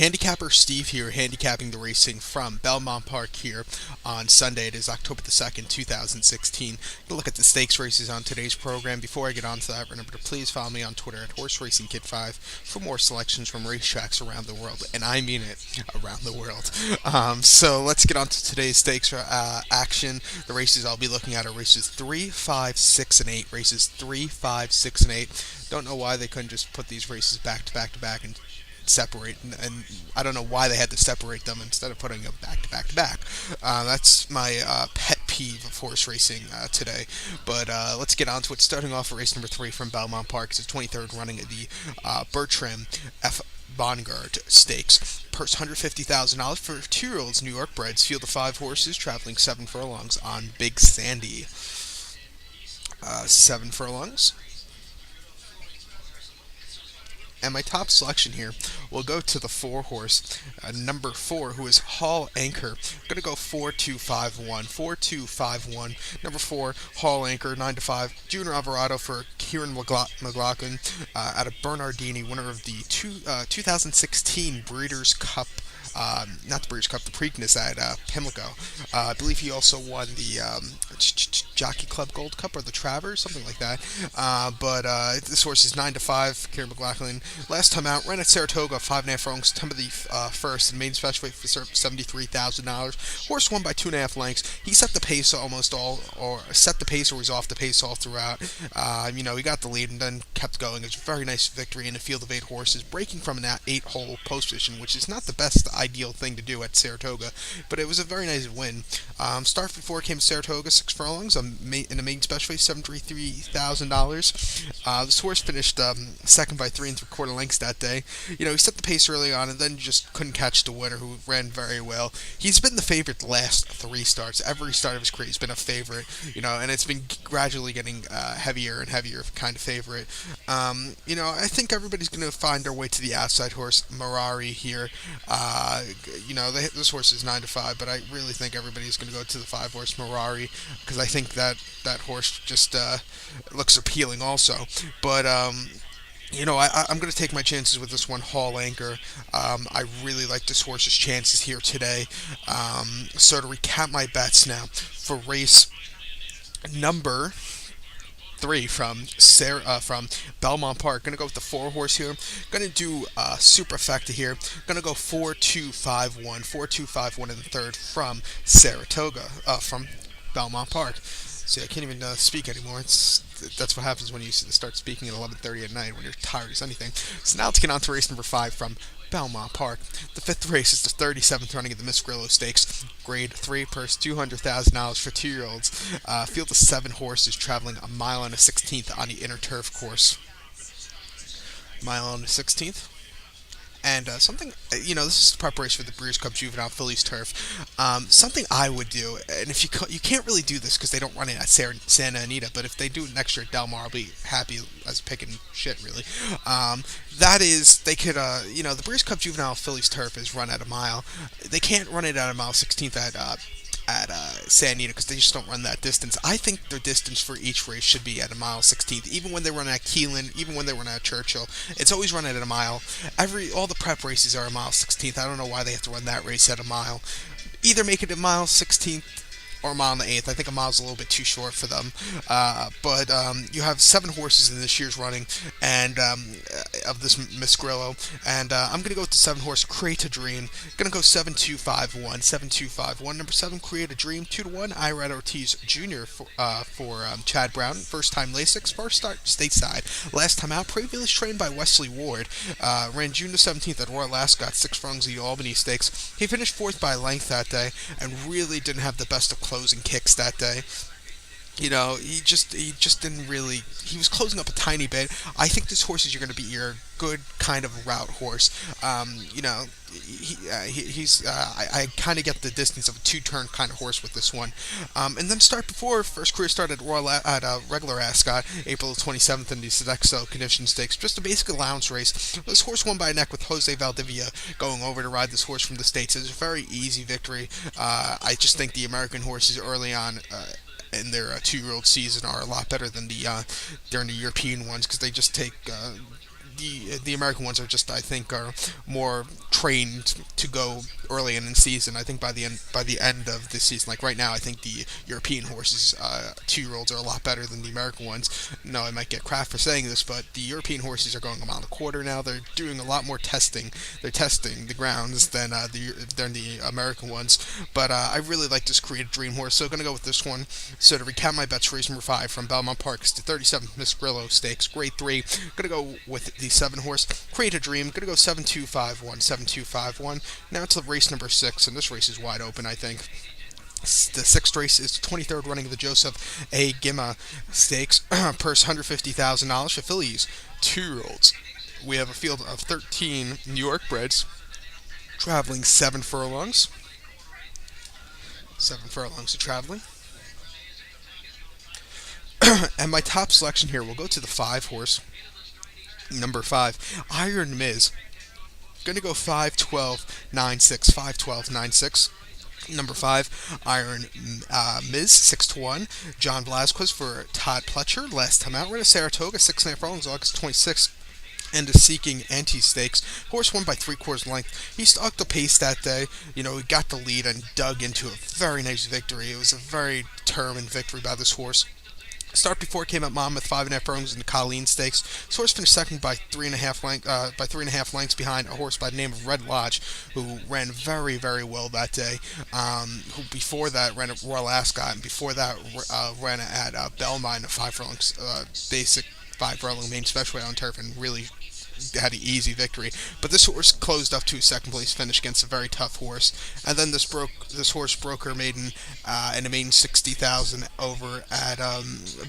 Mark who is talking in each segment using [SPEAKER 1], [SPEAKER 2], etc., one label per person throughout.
[SPEAKER 1] Handicapper Steve here, handicapping the racing from Belmont Park here on Sunday. It is October the 2nd, 2016. We'll look at the stakes races on today's program. Before I get on to that, remember to please follow me on Twitter at HorseRacingKid5 for more selections from racetracks around the world. And I mean it, around the world. So let's get on to today's stakes action. The races I'll be looking at are races 3, 5, 6, and 8. Races 3, 5, 6, and 8. Don't know why they couldn't just put these races back to back to back and separate, and I don't know why they had to separate them instead of putting them back to back to back. That's my pet peeve of horse racing today. But let's get on to it. Starting off at race number 3 from Belmont Park. It's the 23rd running of the Bertram F. Vanguard Stakes. Purse $150,000 for 2-year-olds New York breds. Field of 5 horses traveling 7 furlongs on Big Sandy. 7 furlongs. And my top selection here will go to the 4 horse, number 4, who is Hall Anchor. I'm going to go 4-2-5-1. 4-2-5-1. Number 4, Hall Anchor, 9-5. Junior Alvarado for Kieran McLaughlin out of Bernardini, winner of the 2016 Breeders' Cup. Not the Breeders' Cup, the Preakness at Pimlico. I believe he also won the Jockey Club Gold Cup or the Travers, something like that. But this horse is 9-5. Kieran McLaughlin. Last time out, ran at Saratoga, 5.5 furlongs, September the 1st, and main special weight for $73,000. Horse won by 2.5 lengths. He set the pace almost all, or set the pace or was off the pace all throughout. He got the lead and then kept going. It was a very nice victory in a field of 8 horses, breaking from an 8-hole post position, which is not the best ideal thing to do at Saratoga, but it was a very nice win. Start before came Saratoga, 6 furlongs in the main special weight, $73,000. This horse finished second by 3 3/4 lengths that day. He set the pace early on and then just couldn't catch the winner, who ran very well. He's been the favorite the last 3 starts. Every start of his career he's been a favorite, and it's been gradually getting heavier and heavier kind of favorite. I think everybody's going to find their way to the outside horse, Marari, here. This horse is 9-5, but I really think everybody's going to go to the 5 horse Marari, because I think that horse just looks appealing also. But I'm going to take my chances with this one, Hall Anchor. I really like this horse's chances here today. So to recap my bets now, for race number 3 from Belmont Park. Gonna go with the 4 horse here. Gonna do superfecta here. Gonna go 4-2-5-1. 4-2-5-1 in the 3rd from Saratoga, from Belmont Park. See, I can't even speak anymore. That's what happens when you start speaking at 11:30 at night when you're tired as anything. So now let's get on to race number 5 from Belmont Park. The 5th race is the 37th running of the Miss Grillo Stakes. Grade 3, purse $200,000 for 2-year-olds. Field of 7 horses traveling a mile and a 16th on the inner turf course. Mile and a 16th. And something, this is preparation for the Breeders' Cup Juvenile Fillies Turf. Something I would do, and if you can't really do this because they don't run it at Santa Anita, but if they do it next year at Del Mar, I'll be happy as picking shit, really. That is, they could, the Breeders' Cup Juvenile Fillies Turf is run at a mile. They can't run it at a mile 16th at Santa Anita, because they just don't run that distance. I think their distance for each race should be at a mile 16th. Even when they run at Keelan, even when they run at Churchill, it's always run at a mile. All the prep races are a mile 16th. I don't know why they have to run that race at a mile. Either make it a mile 16th or a mile and the 8th. I think a mile's a little bit too short for them. But you have 7 horses in this year's running, and of this Miss Grillo, and I'm going to go with the 7 horse Create a Dream. Going to go 7-2-5-1. 7-2-5-1. Number 7, Create a Dream. 2-1, Irad Ortiz Jr. for Chad Brown. First time Lasix. First start stateside. Last time out, previously trained by Wesley Ward. Ran June the 17th at Royal Ascot, 6 furlongs of the Albany Stakes. He finished 4th by a length that day, and really didn't have the best of closing kicks that day. He just didn't really. He was closing up a tiny bit. I think this horse is going to be your good kind of route horse. I kind of get the distance of a 2-turn kind of horse with this one. And then start before first career start at regular Ascot, April 27th in the Sodexo Condition Stakes. Just a basic allowance race. This horse won by a neck with Jose Valdivia going over to ride this horse from the States. It was a very easy victory. I just think the American horses early on in their 2-year-old season are a lot better than during the European ones, because they just take the American ones are just, I think, are more trained to go early in the season. I think by the end of this season, like right now, I think the European horses, 2-year-olds, are a lot better than the American ones. No, I might get crap for saying this, but the European horses are going a mile and a quarter now. They're doing a lot more testing. They're testing the grounds than the American ones. But I really like this Creative Dream horse, so I'm gonna go with this one. So to recap my bets, race number 5 from Belmont Park is the 37th Miss Grillo Stakes, Grade 3. Gonna go with the 7 horse Create a Dream. Gonna go 7-2-5-1, 7-2-5-1. Now to race number 6, and this race is wide open, I think. The sixth race is the 23rd running of the Joseph A. Gimma Stakes. Purse $150,000 for fillies, 2-year-olds. We have a field of 13 New York breds traveling 7 furlongs. 7 furlongs of traveling. And my top selection here will go to the 5 horse, number 5, Iron Miz. Gonna go 5-12-9-6, 5-12-9-6. Number 5, Iron Miz, 6-1. John Velazquez for Todd Pletcher. Last time out, we're in Saratoga, 6.5 furlongs, August 26th. And the Seeking Anti-Stakes. Horse won by 3/4 length. He stalked the pace that day. He got the lead and dug into a very nice victory. It was a very determined victory by this horse. Start before came at Monmouth, 5.5 furlongs in the Colleen Stakes. This horse finished second by 3.5 lengths behind a horse by the name of Red Lodge, who ran very, very well that day. Who before that ran at Royal Ascot, and before that ran at Belmont, a 5 furlongs basic 5 furlong main special on turf, and really had an easy victory. But this horse closed up to a second place finish against a very tough horse, and then this horse broke her maiden in a maiden 60,000 over at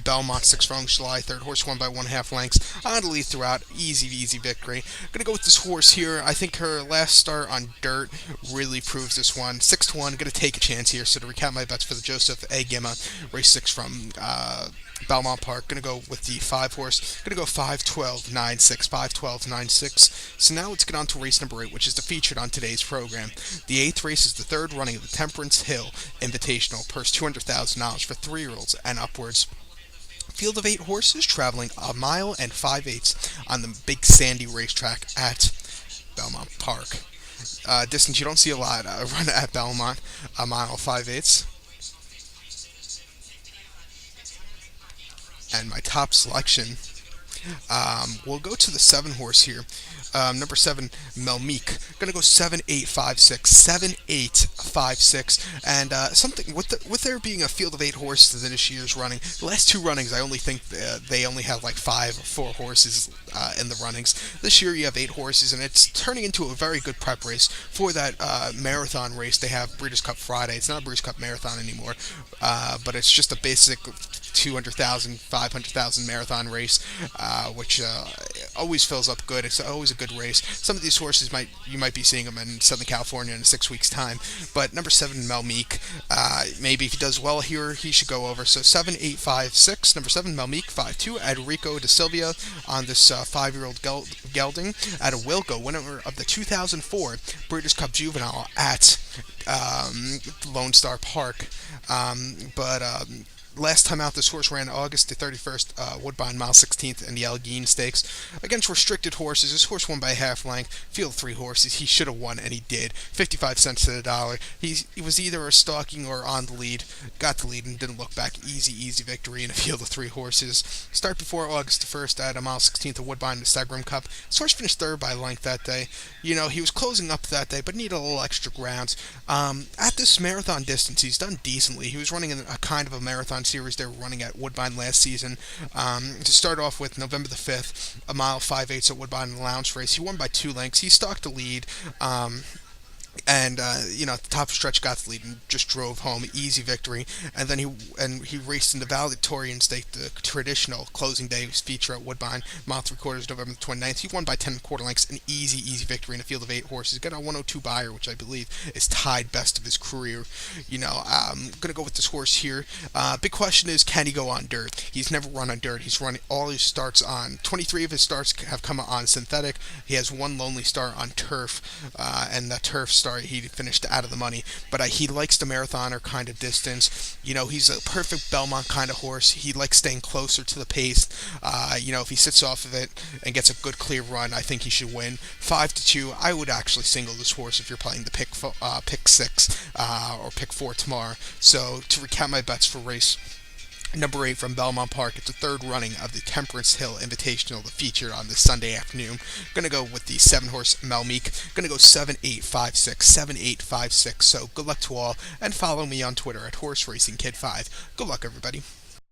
[SPEAKER 1] Belmont, 6 furlongs, July 3rd. Horse won by 1.5 lengths on the lead throughout. Easy victory. Gonna go with this horse here. I think her last start on dirt really proves this one. 6-1. Gonna take a chance here. So to recap my bets for the Joseph A. Gimma, race 6 from Belmont Park. Gonna go with the 5 horse. Gonna go 5-12-9-6, 5-12-9-6. So now let's get on to race number 8, which is the featured on today's program. The 8th race is the 3rd running of the Temperance Hill Invitational. Purse $200,000 for 3-year-olds and upwards. Field of 8 horses traveling a mile and 5/8 on the big sandy racetrack at Belmont Park. Distance you don't see a lot run at Belmont, a mile 5/8. And my top selection, we'll go to the 7 horse here. Number 7, Melmeek. Gonna go 7-8-5-6, 7-8-5-6, and something with there being a field of 8 horses in this year's running. The last 2 runnings, I only think they only have like 5 or 4 horses in the runnings. This year you have 8 horses, and it's turning into a very good prep race for that marathon race they have Breeders' Cup Friday. It's not a Breeders' Cup Marathon anymore, but it's just a basic 200,000, 500,000 marathon race, which always fills up good. It's always a good race. Some of these horses you might be seeing them in Southern California in 6 weeks' time. But number 7, Melmeek, maybe if he does well here, he should go over. So 7-8-5-6. Number 7, Melmeek. 5-2, Enrico de Silvia on this 5-year-old gelding. At a Wilco, winner of the 2004 Breeders' Cup Juvenile at Lone Star Park. Last time out, this horse ran August the 31st, Woodbine, mile 16th, in the Allegheny Stakes. Against restricted horses, this horse won by half length. Field 3 horses, he should have won, and he did. 55 cents to the dollar. He was either a stalking or on the lead. Got the lead and didn't look back. Easy victory in a field of 3 horses. Start before August the 1st at a mile 16th of Woodbine, the Segram Cup. This horse finished 3rd by length that day. He was closing up that day, but needed a little extra ground. At this marathon distance, he's done decently. He was running in a kind of a marathon series they were running at Woodbine last season. To start off with, November the 5th, a mile 5/8 at Woodbine in the Lounge race. He won by 2 lengths. He stalked the lead. And at the top of the stretch, got the lead and just drove home. Easy victory. And then he raced in the Valedictorian Stake, the traditional closing day feature at Woodbine, mile 3/4, November 29th. He won by 10 1/4 lengths. An easy victory in a field of 8 horses. Got a 102 buyer, which I believe is tied best of his career. I'm gonna go with this horse here. Big question is, can he go on dirt? He's never run on dirt. He's run all his starts on. 23 of his starts have come on synthetic. He has 1 lonely start on turf, and the turf's start, he finished out of the money. But he likes the marathoner kind of distance. He's a perfect Belmont kind of horse. He likes staying closer to the pace. If he sits off of it and gets a good clear run, I think he should win. 5-2, I would actually single this horse if you're playing the pick 6 or pick 4 tomorrow. So to recap my bets for race number 8 from Belmont Park, it's the third running of the Temperance Hill Invitational, the feature on this Sunday afternoon. Going to go with the 7-horse Melmeek. Going to go 7-8-5-6, 7-8-5-6. So good luck to all, and follow me on Twitter at HorseRacingKid5. Good luck, everybody.